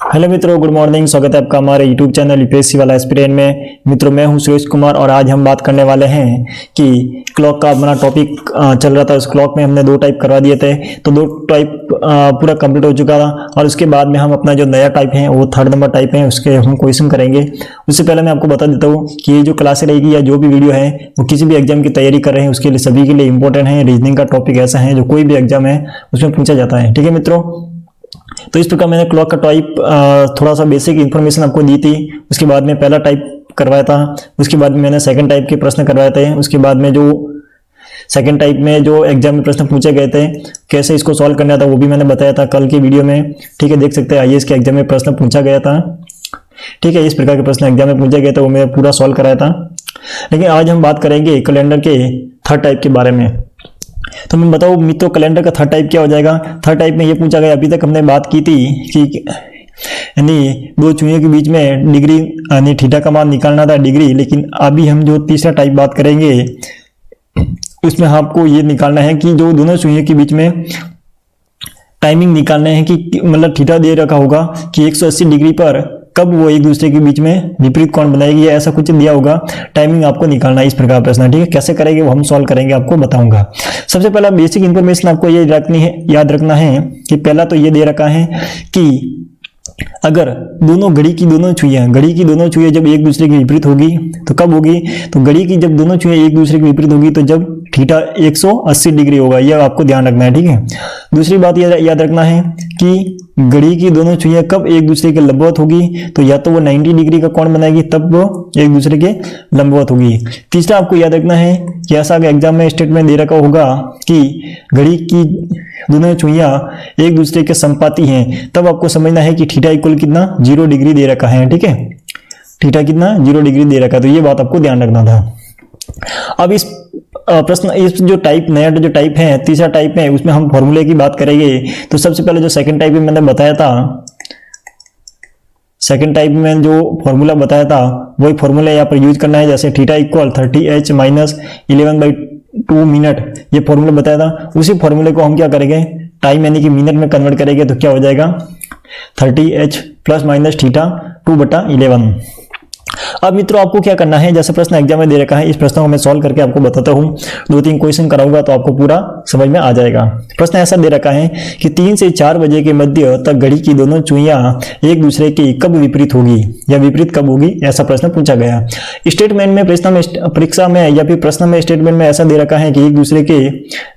Hello मित्रों, good morning. स्वागत है आपका हमारे यूट्यूब चैनल यूपीएससी वाला एस्पिरेंट में। मित्रों, मैं हूं सुरेश कुमार और आज हम बात करने वाले हैं कि क्लॉक का अपना टॉपिक चल रहा था। उस क्लॉक में हमने 2 टाइप करवा दिए थे, तो 2 टाइप पूरा कंप्लीट हो चुका था और उसके बाद में हम अपना जो नया टाइप है वो 3rd नंबर टाइप है, उसके हम क्वेश्चन करेंगे। उससे पहले मैं आपको बता देता हूँ कि ये जो क्लास रहेगी या जो भी वीडियो है वो किसी भी एग्जाम की तैयारी कर रहे हैं उसके लिए सभी के लिए इंपॉर्टेंट है। रीजनिंग का टॉपिक ऐसा है जो कोई भी एग्जाम है उसमें पूछा जाता है। ठीक है मित्रों, तो इस प्रकार मैंने क्लॉक का टाइप थोड़ा सा बेसिक इन्फॉर्मेशन आपको दी थी। उसके बाद में पहला टाइप करवाया था, उसके बाद में मैंने सेकंड टाइप के प्रश्न करवाए थे। उसके बाद में जो सेकंड टाइप में जो एग्जाम में प्रश्न पूछे गए थे कैसे इसको सॉल्व करना था वो भी मैंने बताया था कल की वीडियो में। ठीक है, देख सकते हैं आईएएस के एग्जाम में प्रश्न पूछा गया था। ठीक है, इस प्रकार के प्रश्न एग्जाम में पूछे गए थे वो मैं पूरा सॉल्व कराया था। लेकिन आज हम बात करेंगे कैलेंडर के 3rd टाइप के बारे में। तो मैं बताऊं मित्रों, कैलेंडर का 3rd टाइप क्या हो जाएगा। 3rd टाइप में ये पूछा गया, अभी तक हमने बात की थी कि यानी 2 चुहियों के बीच में डिग्री यानी थीटा का मान निकालना था डिग्री। लेकिन अभी हम जो तीसरा टाइप बात करेंगे उसमें आपको ये निकालना है कि जो दोनों चुहियों के बीच में टाइमिंग निकालना है कि मतलब थीटा दे रखा होगा कि 180 डिग्री पर कब वो एक दूसरे के बीच में विपरीत कोण बनाएगी या ऐसा कुछ दिया होगा। टाइमिंग आपको निकालना है, इस प्रकार प्रश्न। ठीक है, कैसे करेंगे वो हम सॉल्व करेंगे, आपको बताऊंगा। सबसे पहला बेसिक इंफॉर्मेशन आपको ये याद रखना है कि पहला तो ये दे रखा है कि अगर घड़ी की दोनों छुइयां जब एक दूसरे के विपरीत होगी तो कब होगी। तो घड़ी की जब दोनों छुइयां एक दूसरे के विपरीत होगी तो जब थीटा 180 डिग्री होगा, यह आपको ध्यान रखना है। ठीक है, दूसरी बात याद रखना है कि घड़ी की दोनों छुइयां कब एक दूसरे के लंबवत होगी, तो या तो वो 90 डिग्री का कोण बनाएगी तब वो एक दूसरे के लंबवत होगी। तीसरा आपको याद रखना है कि ऐसा एग्जाम में स्टेटमेंट दे रखा होगा कि घड़ी की दोनों छुइयां एक दूसरे के संपाती हैं, तब आपको समझना है कि थीटा इक्वल कितना 0 डिग्री दे रखा है। ठीक है, थीटा कितना 0 डिग्री दे रखा है, तो ये बात आपको ध्यान रखना था। अब इस प्रश्न इस जो टाइप नया जो टाइप है तीसरा टाइप है उसमें हम फॉर्मूले की बात करेंगे। तो सबसे पहले जो सेकंड टाइप में मैंने बताया था, सेकंड टाइप में जो फॉर्मूला बताया था वही फॉर्मूला यहाँ पर यूज करना है। जैसे theta equal 30h minus 11/2 minute, ये फॉर्मूला बताया था। उसी फॉर्मूले को हम क्या करेंगे, टाइम यानी कि मिनट में कन्वर्ट करेंगे तो क्या हो जाएगा 30h प्लस माइनस थीटा 2/11। अब मित्रों आपको क्या करना है, जैसे प्रश्न एग्जाम में दे रखा है इस प्रश्न को मैं सॉल्व करके आपको बताता हूँ। 2-3 क्वेश्चन कराऊंगा तो आपको पूरा समझ में आ जाएगा। प्रश्न ऐसा दे रखा है कि 3 से 4 बजे के मध्य तक घड़ी की दोनों छुइयां एक दूसरे की कब विपरीत होगी या विपरीत कब होगी, ऐसा प्रश्न पूछा गया। स्टेटमेंट में परीक्षा में या फिर प्रश्न में स्टेटमेंट में ऐसा दे रखा है कि एक दूसरे के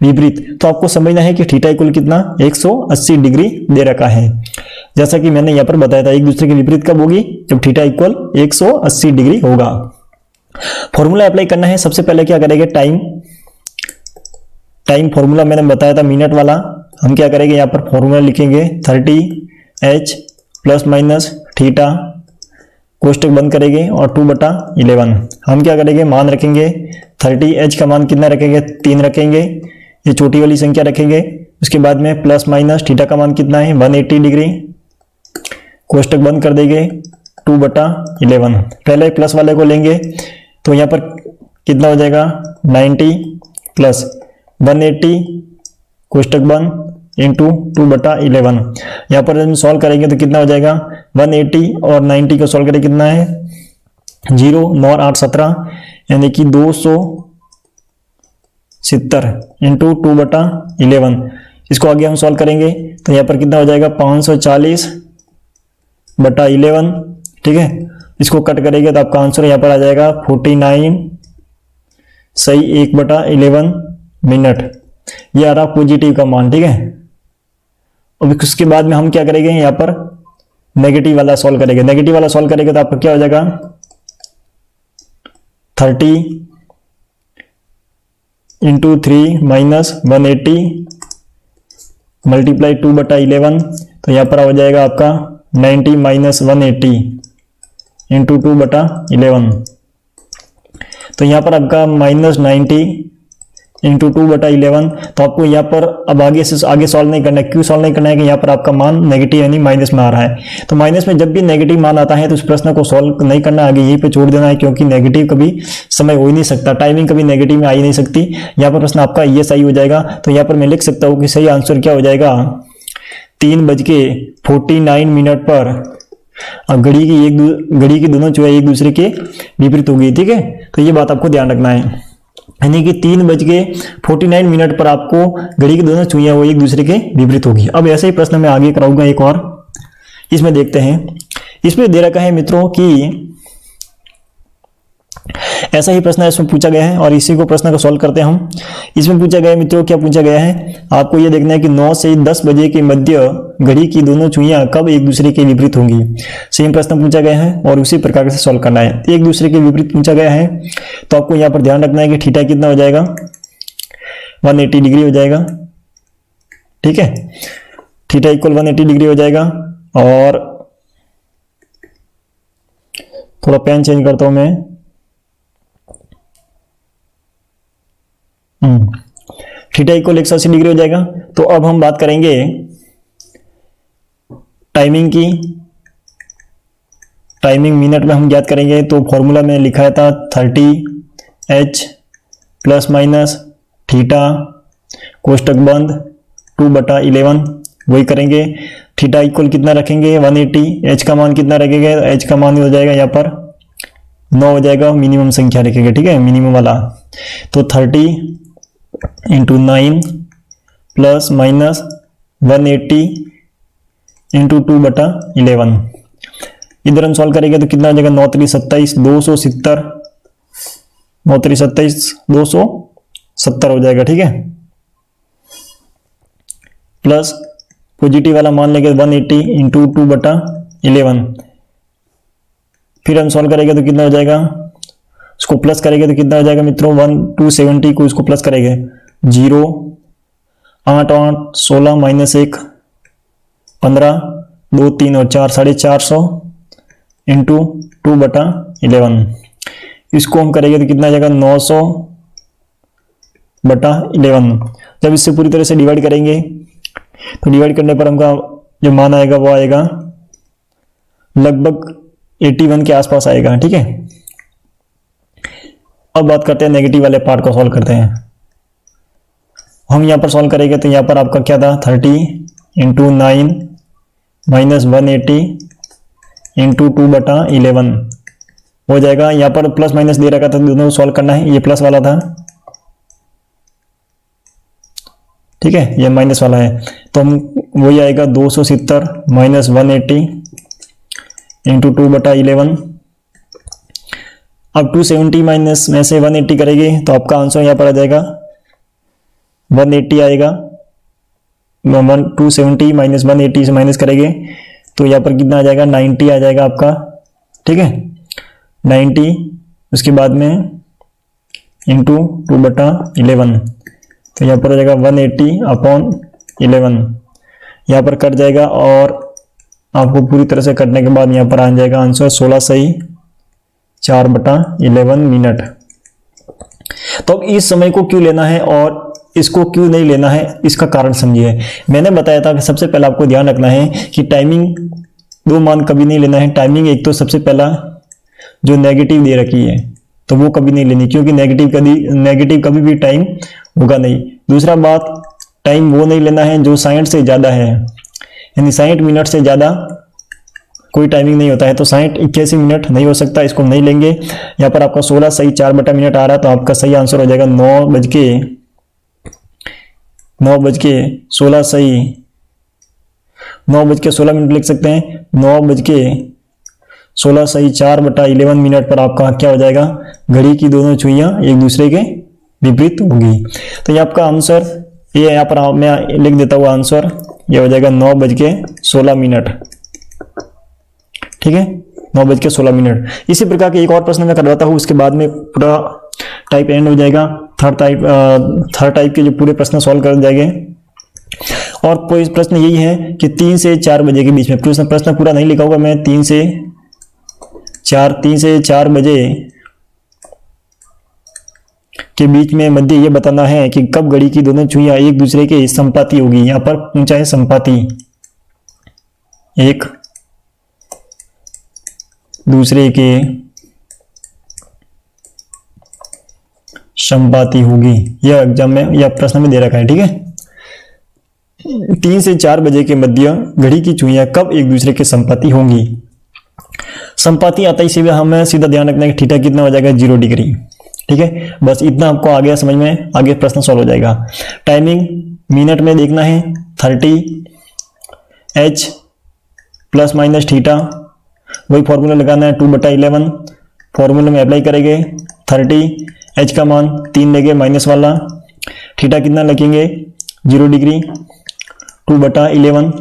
विपरीत, तो आपको समझना है कि थीटा इक्वल कितना 180 डिग्री दे रखा है। जैसा कि मैंने यहां पर बताया था एक दूसरे के विपरीत कब होगी, जब थीटा इक्वल 180 डिग्री होगा। फॉर्मूला अप्लाई करना है। सबसे पहले क्या करेंगे, टाइम फॉर्मूला मैंने बताया था मिनट वाला। हम क्या करेंगे, यहां पर फॉर्मूला लिखेंगे 30h प्लस माइनस थीटा, कोष्टक बंद करेंगे और 2/11। हम क्या करेंगे, मान रखेंगे 30h का मान कितना रखेंगे 3 रखेंगे, ये छोटी वाली संख्या रखेंगे। उसके बाद में प्लस माइनस थीटा का मान कितना है 180 डिग्री, कोष्टक बंद कर देंगे 2/11। पहले प्लस वाले को लेंगे तो यहाँ पर कितना हो जाएगा 90 प्लस 180 कोष्टक बंद इंटू 2/11। यहाँ पर हम सॉल्व करेंगे तो कितना हो जाएगा 180 और 90 को सॉल्व करें कितना है 0 9 8 17 यानी कि 270 इंटू 2/11। इसको आगे हम सॉल्व करेंगे तो यहाँ पर कितना हो जाएगा 540/11। ठीक है, इसको कट करेंगे तो आपका आंसर यहाँ पर आ जाएगा 49 सही 1/11 मिनट। ये आ रहा पॉजिटिव का मान। ठीक है, अब उसके बाद में हम क्या करेंगे, यहाँ पर नेगेटिव वाला सॉल्व करेंगे। नेगेटिव वाला सॉल्व करेंगे तो आपका क्या हो जाएगा 30 इंटू 3 माइनस 180 मल्टीप्लाई 2/11, तो यहाँ पर हो जाएगा आपका 90 माइनस 180 इंटू 2/11। तो यहाँ पर आपका माइनस 90 इंटू 2/11। तो आपको यहाँ पर अब आगे सॉल्व नहीं करना है। क्यों सॉल्व नहीं करना है कि यहाँ पर आपका मान नेगेटिव यानी माइनस में आ रहा है। तो माइनस में जब भी नेगेटिव मान आता है तो उस प्रश्न को सॉल्व नहीं करना, आगे यहीं पे छोड़ देना है, क्योंकि नेगेटिव कभी समय हो ही नहीं सकता, टाइमिंग कभी नेगेटिव में आ ही नहीं सकती। यहाँ पर प्रश्न आपका ये सही हो जाएगा। तो यहाँ पर मैं लिख सकता हूँ कि सही आंसर क्या हो जाएगा 3:49 पर अब घड़ी की दोनों चुहिया एक दूसरे के विपरीत होगी, ठीक है। तो ये बात आपको ध्यान रखना है, यानी कि 3:49 पर आपको घड़ी की दोनों चुहिया वो एक दूसरे के विपरीत होगी। अब ऐसे ही प्रश्न मैं आगे कराऊंगा एक और, इसमें देखते हैं। इसमें दे रखा है मित्रों कि ऐसा ही प्रश्न इसमें पूछा गया है और इसी को प्रश्न को सॉल्व करते हैं हम। इसमें पूछा गया है मित्रों, क्या पूछा गया है, आपको ये देखना है कि 9 से 10 बजे के मध्य घड़ी की दोनों चुहिया कब एक दूसरे के विपरीत होंगी। सेम प्रश्न पूछा गया है और उसी प्रकार से सॉल्व करना है। एक दूसरे के विपरीत पूछा गया है तो आपको यहाँ पर ध्यान रखना है कि थीटा कितना हो जाएगा, 180 डिग्री हो जाएगा, ठीक है। थीटा इक्वल 180 डिग्री हो जाएगा। और थोड़ा पेन चेंज करता हूं मैं, थीटा इक्वल 180 डिग्री हो जाएगा। तो अब हम बात करेंगे टाइमिंग की। टाइमिंग मिनट में हम ज्ञात करेंगे, तो फॉर्मूला में लिखा था 30h प्लस माइनस थीटा कोष्टक बंद 2/11, वही करेंगे। थीटा इक्वल कितना रखेंगे 180, h का मान कितना रखेंगे, h का मान हो जाएगा यहाँ पर 9 हो जाएगा, मिनिमम संख्या रखेंगे, ठीक है, मिनिमम वाला। तो 30 × 9 प्लस माइनस 180 × 2/11, इधर हम सॉल्व करेंगे तो कितना हो जाएगा 9 3 27 270, 9 3 27 270 हो जाएगा, ठीक है। प्लस पॉजिटिव वाला मान लेंगे 180 × 2/11, फिर हम सॉल्व करेंगे तो कितना हो जाएगा, उसको प्लस करेंगे तो कितना हो जाएगा मित्रों 270 को इसको प्लस करेंगे 0 8 8 16 माइनस 1 15 2 3 और 4 450 इंटू 2/11, इसको हम करेंगे तो कितना आ जाएगा 900/11। जब इससे पूरी तरह से डिवाइड करेंगे तो डिवाइड करने पर हमका जो मान आएगा वो आएगा लगभग 81 के आसपास आएगा, ठीक है। अब बात करते हैं नेगेटिव वाले पार्ट को सॉल्व करते हैं। हम यहाँ पर सॉल्व करेंगे तो यहाँ पर आपका क्या था 30 × 9 माइनस 180 × 2/11 हो जाएगा। यहाँ पर प्लस माइनस दे रखा था, दोनों सॉल्व करना है, ये प्लस वाला था, ठीक है, ये माइनस वाला है, तो हम वही आएगा 270 माइनस 180 × 2/11। अब 270 माइनस में से 180 करेंगे तो आपका आंसर यहाँ पर आ जाएगा 180 आएगा। 270 माइनस 180 से माइनस करेंगे तो यहाँ पर कितना आ जाएगा 90 आ जाएगा आपका, ठीक है, 90, उसके बाद में इंटू 2/11, तो यहाँ पर आ जाएगा 180/11, यहाँ पर कट जाएगा और आपको पूरी तरह से कटने के बाद यहाँ पर आ जाएगा आंसर 16 सही 4/11 मिनट। तो अब इस समय को क्यों लेना है और इसको क्यों नहीं लेना है, इसका कारण समझिए। मैंने बताया था कि सबसे पहला आपको ध्यान रखना है कि टाइमिंग दो मान कभी नहीं लेना है। टाइमिंग एक तो सबसे पहला जो नेगेटिव दे रखी है तो वो कभी नहीं लेनी, क्योंकि नेगेटिव कभी भी टाइम होगा नहीं। दूसरा बात, टाइम वो नहीं लेना है जो 60 से ज़्यादा है, यानी 60 मिनट से ज़्यादा कोई टाइमिंग नहीं होता है, तो 60-81 मिनट नहीं हो सकता, इसको नहीं लेंगे। यहाँ पर आपका 16 सही 4/मिनट आ रहा है, तो आपका सही आंसर हो जाएगा 9:16 सही 9:16 लिख सकते हैं। 9:16 सही 4/11 मिनट पर आपका क्या हो जाएगा, घड़ी की दोनों सुइयां एक दूसरे के विपरीत होगी। तो ये आपका आंसर, ये यहाँ पर मैं लिख देता हूँ आंसर, ये हो जाएगा 9:16। ठीक है, 9:16। इसी प्रकार के एक और प्रश्न मैं करवाता हूँ, उसके बाद में पूरा टाइप एंड हो जाएगा। थर्ड टाइप के जो पूरे प्रश्न सॉल्व कर जाएंगे। और कोई प्रश्न यही है कि 3 से 4 बजे के बीच में, प्रश्न पूरा नहीं लिखा होगा मैं, 3 से 4 बजे के बीच में मध्य ये बताना है कि कब घड़ी की दोनों सुइयां एक दूसरे के संपाती होगी। यहां पर पूछा है संपाती, एक दूसरे के संपाती होगी। यह एग्जाम में या प्रश्न में दे रखा है। ठीक है, 3 से 4 बजे के मध्य घड़ी की सुइयां कब एक दूसरे के संपाती होंगी। संपाति आता ही सीधा हमें सीधा ध्यान रखना है कि थीटा कितना हो जाएगा 0 डिग्री। ठीक है, बस इतना आपको आ गया समझ में, आगे प्रश्न सॉल्व हो जाएगा। टाइमिंग मिनट में देखना है, 30 h प्लस माइनस थीटा, वही फॉर्मूला लगाना है 2/11, फॉर्मूले में अप्लाई करेंगे। 30 h का मान 3 लेंगे माइनस वाला, थीटा कितना लिखेंगे 0 डिग्री, 2/11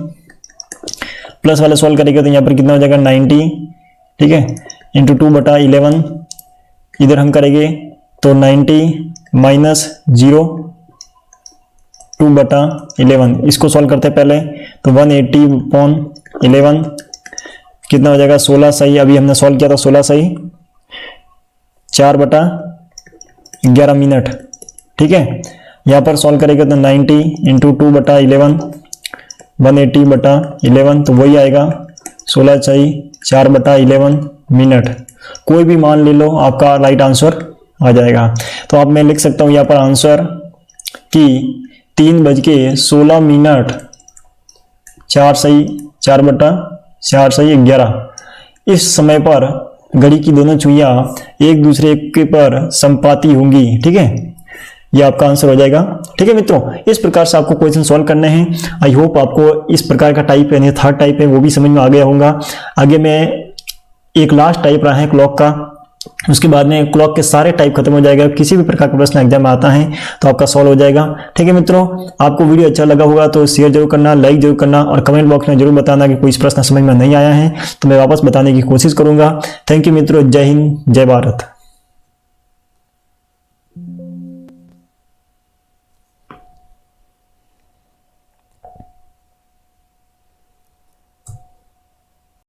प्लस वाला सॉल्व करेंगे तो यहाँ पर कितना हो जाएगा 90, ठीक है, इंटू 2/11 इधर हम करेंगे तो 90 माइनस 0 2/11, इसको सॉल्व करते हैं पहले तो 180/11 कितना हो जाएगा 16 सही, अभी हमने सॉल्व किया था 16 सही, 4/11 मिनट। ठीक है, यहाँ पर सॉल्व करेंगे तो 90 इंटू 2/11 180/11 तो वही आएगा 16 सही 4/11 मिनट। कोई भी मान ले लो आपका राइट आंसर आ जाएगा। तो अब मैं लिख सकता हूँ यहाँ पर आंसर कि 3:16 4 सही 4/4 सही 11, इस समय पर घड़ी की दोनों सुइयां एक दूसरे के पर संपाती होंगी। ठीक है, ये आपका आंसर हो जाएगा। ठीक है मित्रों, इस प्रकार से आपको क्वेश्चन सॉल्व करने हैं। आई होप आपको इस प्रकार का टाइप यानी थर्ड टाइप है वो भी समझ में आ गया होगा। आगे में एक लास्ट टाइप रहा है क्लॉक का, उसके बाद में क्लॉक के सारे टाइप खत्म हो जाएगा। किसी भी प्रकार का प्रश्न एग्जाम में आता है तो आपका सॉल्व हो जाएगा। ठीक है मित्रों, आपको वीडियो अच्छा लगा होगा तो शेयर जरूर करना, लाइक जरूर करना और कमेंट बॉक्स में जरूर बताना कि कोई प्रश्न समझ में नहीं आया है तो मैं वापस बताने की कोशिश करूंगा। थैंक यू मित्रों, जय हिंद जय भारत।